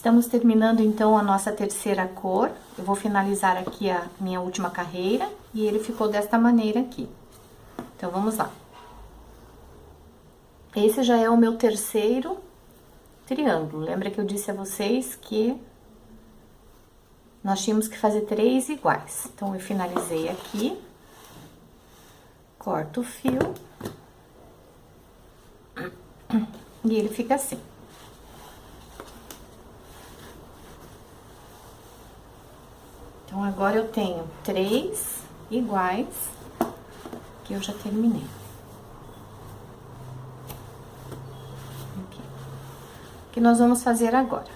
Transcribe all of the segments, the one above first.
Estamos terminando então a nossa terceira cor. Eu vou finalizar aqui a minha última carreira e ele ficou desta maneira aqui. Então, vamos lá. Esse já é o meu terceiro triângulo. Lembra que eu disse a vocês que nós tínhamos que fazer 3 iguais. Então, eu finalizei aqui, corto o fio e ele fica assim. Então, agora eu tenho 3 iguais que eu já terminei. Aqui. O que nós vamos fazer agora?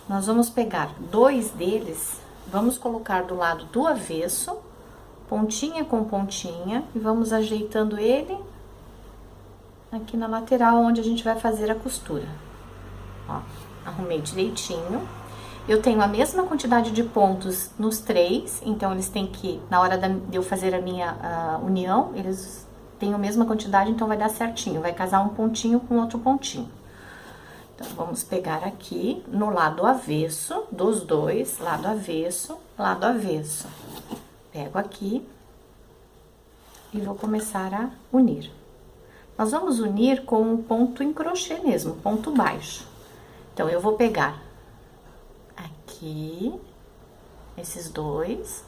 Nós vamos pegar 2 deles, vamos colocar do lado do avesso, pontinha com pontinha, e vamos ajeitando ele aqui na lateral, onde a gente vai fazer a costura. Ó, arrumei direitinho. Eu tenho a mesma quantidade de pontos nos 3, então eles têm que, na hora de eu fazer a minha união, eles têm a mesma quantidade, então vai dar certinho, vai casar um pontinho com outro pontinho. Então, vamos pegar aqui no lado avesso dos dois, lado avesso, lado avesso. Pego aqui e vou começar a unir. Nós vamos unir com um ponto em crochê mesmo, ponto baixo. Então, eu vou pegar aqui, esses dois,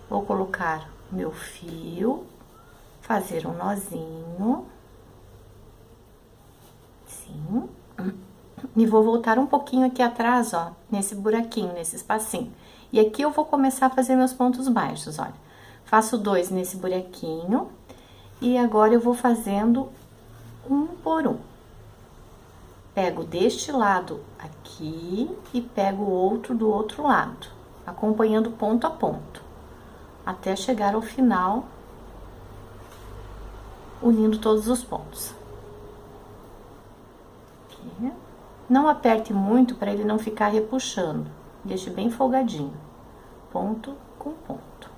vou colocar meu fio, fazer um nozinho, assim, e vou voltar um pouquinho aqui atrás, ó, nesse buraquinho, nesse espacinho. E aqui eu vou começar a fazer meus pontos baixos, olha. Faço 2 nesse buraquinho, e agora eu vou fazendo um por um. Pego deste lado aqui e pego o outro do outro lado, acompanhando ponto a ponto, até chegar ao final, unindo todos os pontos. Aqui. Não aperte muito para ele não ficar repuxando, deixe bem folgadinho, ponto com ponto.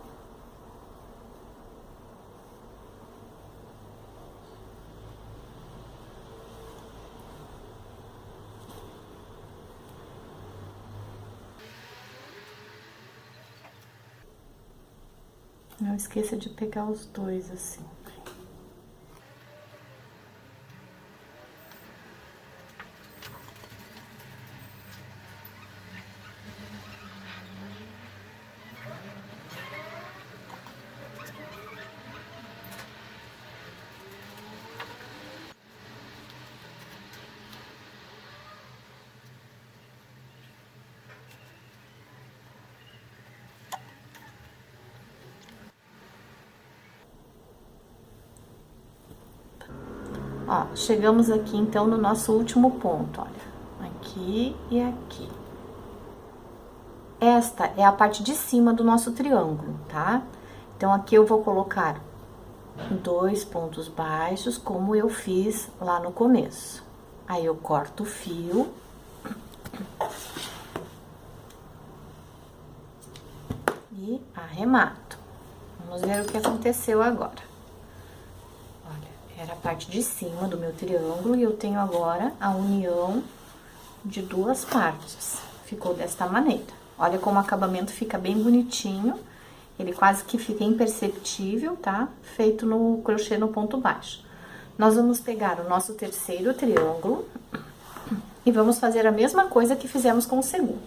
Não esqueça de pegar os dois assim. Ó, chegamos aqui, então, no nosso último ponto, olha. Aqui e aqui. Esta é a parte de cima do nosso triângulo, tá? Então, aqui eu vou colocar 2 pontos baixos, como eu fiz lá no começo. Aí, eu corto o fio. E arremato. Vamos ver o que aconteceu agora. Era a parte de cima do meu triângulo e eu tenho agora a união de 2 partes. Ficou desta maneira. Olha como o acabamento fica bem bonitinho. Ele quase que fica imperceptível, tá? Feito no crochê no ponto baixo. Nós vamos pegar o nosso terceiro triângulo e vamos fazer a mesma coisa que fizemos com o segundo.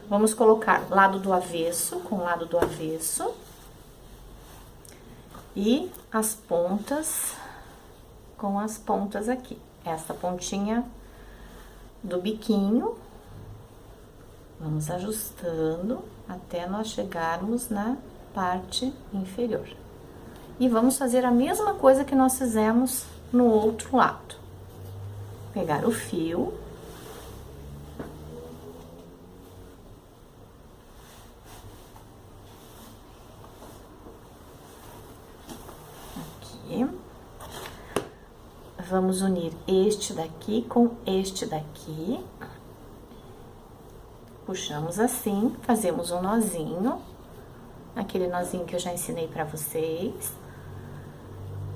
Vamos colocar lado do avesso com lado do avesso. E as pontas com as pontas aqui. Essa pontinha do biquinho, vamos ajustando até nós chegarmos na parte inferior. E vamos fazer a mesma coisa que nós fizemos no outro lado. Pegar o fio. Aqui. Vamos unir este daqui com este daqui. Puxamos assim, fazemos um nozinho, aquele nozinho que eu já ensinei pra vocês.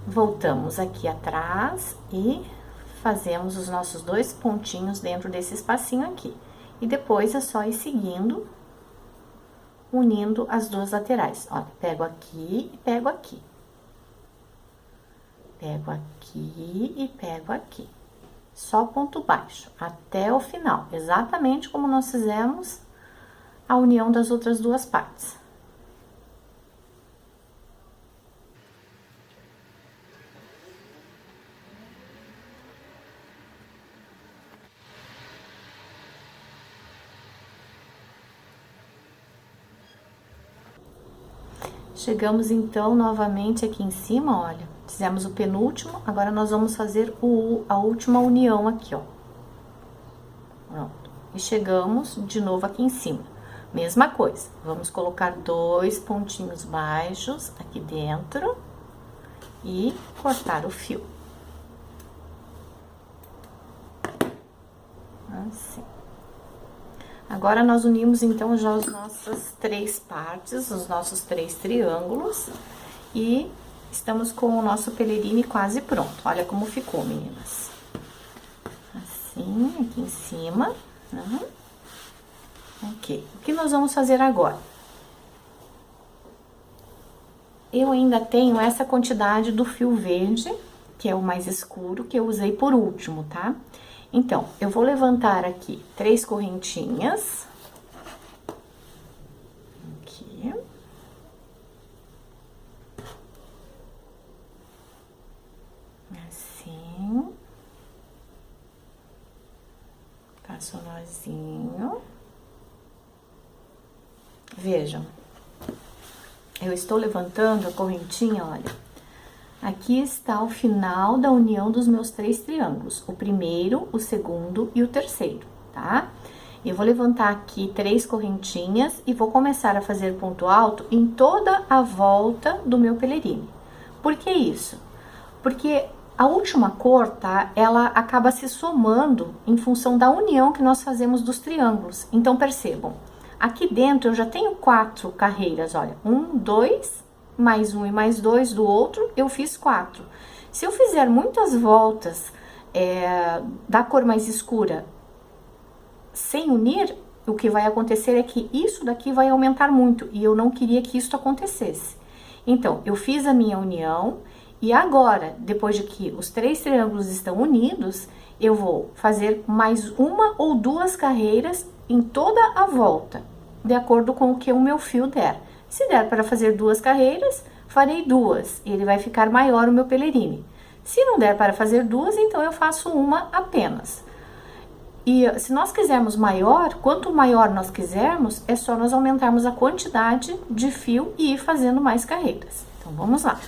Voltamos aqui atrás e fazemos os nossos 2 pontinhos dentro desse espacinho aqui. E depois é só ir seguindo, unindo as duas laterais. Olha, pego aqui e pego aqui. Pego aqui e pego aqui. Só ponto baixo, até o final. Exatamente como nós fizemos a união das outras duas partes. Chegamos então novamente aqui em cima, olha, fizemos o penúltimo, agora nós vamos fazer a última união aqui, ó. Pronto. E chegamos de novo aqui em cima. Mesma coisa, vamos colocar 2 pontinhos baixos aqui dentro e cortar o fio. Assim. Agora, nós unimos, então, já as nossas 3 partes, os nossos 3 triângulos. E estamos com o nosso pelerine quase pronto. Olha como ficou, meninas. Assim, aqui em cima. Ok. O que nós vamos fazer agora? Eu ainda tenho essa quantidade do fio verde, que é o mais escuro, que eu usei por último, tá? Então, eu vou levantar aqui 3 correntinhas. Aqui. Assim. Passo o nozinho. Vejam. Eu estou levantando a correntinha, olha. Aqui está o final da união dos meus 3 triângulos, o primeiro, o segundo e o terceiro, tá? Eu vou levantar aqui 3 correntinhas e vou começar a fazer ponto alto em toda a volta do meu pelerine. Por que isso? Porque a última cor, tá? Ela acaba se somando em função da união que nós fazemos dos triângulos. Então, percebam, aqui dentro eu já tenho 4 carreiras, olha, 1, 2... mais 1 e mais 2 do outro, eu fiz 4. Se eu fizer muitas voltas da cor mais escura sem unir, o que vai acontecer é que isso daqui vai aumentar muito, e eu não queria que isso acontecesse. Então, eu fiz a minha união, e agora, depois de que os 3 triângulos estão unidos, eu vou fazer mais 1 ou 2 carreiras em toda a volta, de acordo com o que o meu fio der. Se der para fazer 2 carreiras, farei 2, e ele vai ficar maior o meu pelerine. Se não der para fazer 2, então eu faço 1 apenas. E se nós quisermos maior, quanto maior nós quisermos, é só nós aumentarmos a quantidade de fio e ir fazendo mais carreiras. Então, vamos lá.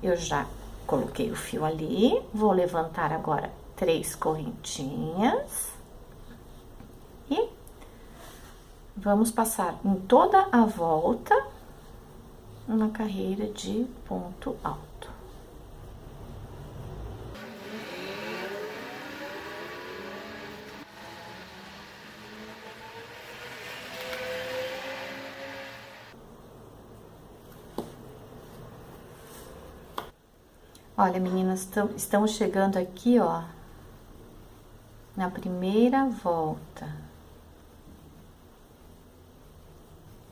Eu já coloquei o fio ali, vou levantar agora 3 correntinhas. E vamos passar em toda a volta uma carreira de ponto alto. Olha, meninas, estamos chegando aqui, ó, na primeira volta.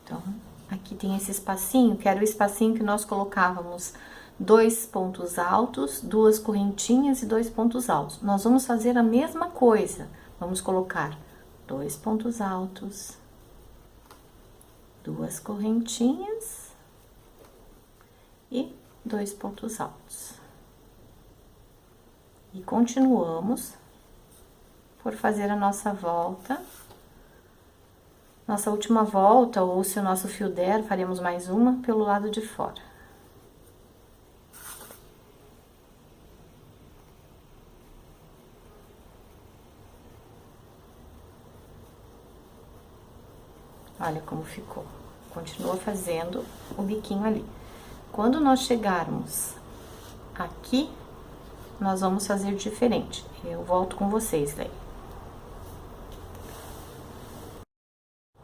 Então, aqui tem esse espacinho, que era o espacinho que nós colocávamos 2 pontos altos, 2 correntinhas e 2 pontos altos. Nós vamos fazer a mesma coisa. Vamos colocar 2 pontos altos, 2 correntinhas e 2 pontos altos. E continuamos por fazer a nossa volta. Nossa última volta, ou se o nosso fio der, faremos mais uma pelo lado de fora. Olha como ficou. Continua fazendo o biquinho ali. Quando nós chegarmos aqui, nós vamos fazer diferente. Eu volto com vocês daí.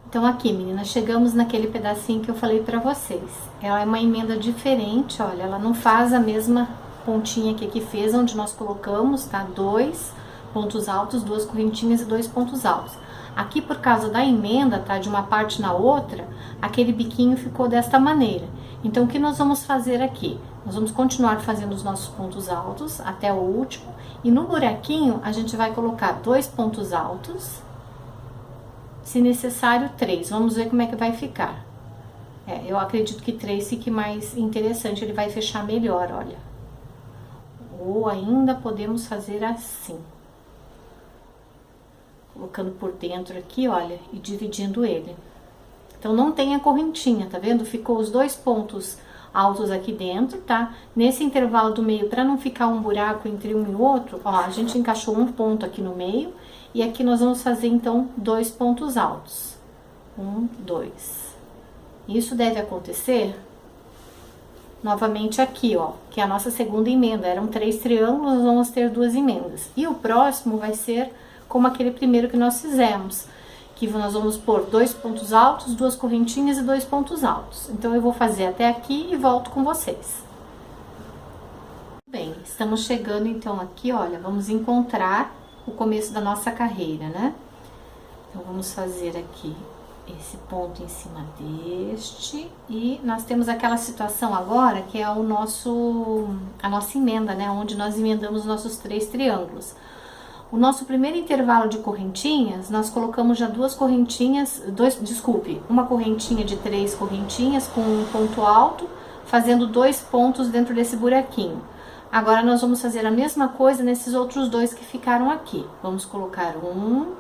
Então, aqui, meninas, chegamos naquele pedacinho que eu falei pra vocês. Ela é uma emenda diferente, olha, ela não faz a mesma pontinha aqui que fez, onde nós colocamos, tá? 2 pontos altos, 2 correntinhas e 2 pontos altos. Aqui, por causa da emenda, tá, de uma parte na outra, aquele biquinho ficou desta maneira. Então, o que nós vamos fazer aqui? Nós vamos continuar fazendo os nossos pontos altos até o último, e no buraquinho a gente vai colocar 2 pontos altos, se necessário 3. Vamos ver como é que vai ficar. Eu acredito que 3 fique mais interessante, ele vai fechar melhor, olha. Ou ainda podemos fazer assim. Colocando por dentro aqui, olha, e dividindo ele. Então, não tem a correntinha, tá vendo? Ficou os 2 pontos altos aqui dentro, tá? Nesse intervalo do meio, para não ficar um buraco entre um e outro, ó, a gente encaixou um ponto aqui no meio, e aqui nós vamos fazer, então, 2 pontos altos. 1, 2. Isso deve acontecer novamente aqui, ó, que é a nossa segunda emenda. Eram 3 triângulos, nós vamos ter 2 emendas. E o próximo vai ser como aquele primeiro que nós fizemos, que nós vamos pôr 2 pontos altos, 2 correntinhas e 2 pontos altos. Então, eu vou fazer até aqui e volto com vocês. Bem, estamos chegando então aqui, olha, vamos encontrar o começo da nossa carreira, né? Então, vamos fazer aqui esse ponto em cima deste, e nós temos aquela situação agora que é a nossa emenda, né? Onde nós emendamos nossos 3 triângulos. O nosso primeiro intervalo de correntinhas, nós colocamos já 2 correntinhas, uma correntinha de 3 correntinhas com um ponto alto, fazendo 2 pontos dentro desse buraquinho. Agora, nós vamos fazer a mesma coisa nesses outros 2 que ficaram aqui. Vamos colocar 1,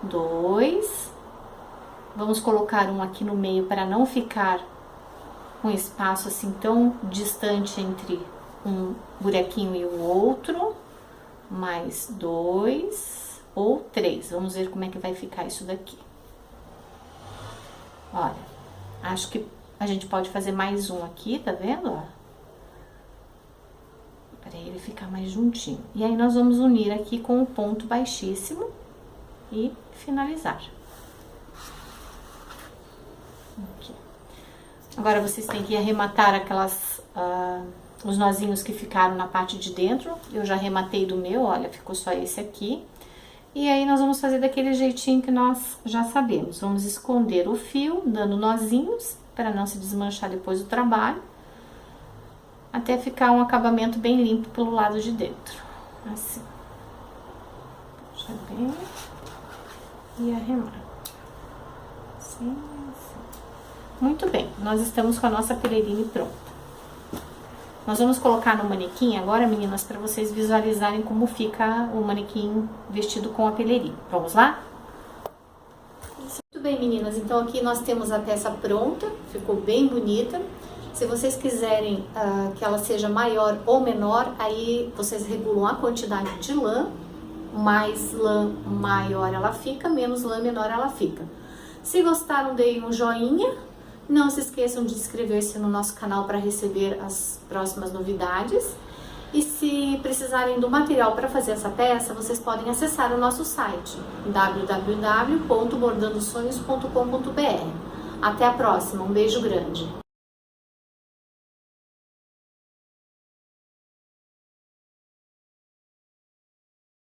2, vamos colocar um aqui no meio para não ficar um espaço assim tão distante entre um buraquinho e o outro. Mais 2 ou 3. Vamos ver como é que vai ficar isso daqui. Olha, acho que a gente pode fazer mais um aqui, tá vendo? Ó, para ele ficar mais juntinho. E aí, nós vamos unir aqui com o ponto baixíssimo e finalizar. Aqui. Agora, vocês têm que arrematar aquelas... os nozinhos que ficaram na parte de dentro. Eu já arrematei do meu, olha, ficou só esse aqui. E aí, nós vamos fazer daquele jeitinho que nós já sabemos. Vamos esconder o fio, dando nozinhos, para não se desmanchar depois do trabalho. Até ficar um acabamento bem limpo pelo lado de dentro. Assim. Puxa bem. E arremata. Assim, assim. Muito bem, nós estamos com a nossa pelerine pronta. Nós vamos colocar no manequim agora, meninas, para vocês visualizarem como fica o manequim vestido com a pelerine. Vamos lá? Muito bem, meninas. Então, aqui nós temos a peça pronta. Ficou bem bonita. Se vocês quiserem que ela seja maior ou menor, aí vocês regulam a quantidade de lã. Mais lã, maior ela fica. Menos lã, menor ela fica. Se gostaram, deem um joinha. Não se esqueçam de inscrever-se no nosso canal para receber as próximas novidades. E se precisarem do material para fazer essa peça, vocês podem acessar o nosso site www.bordandosonhos.com.br. Até a próxima, um beijo grande!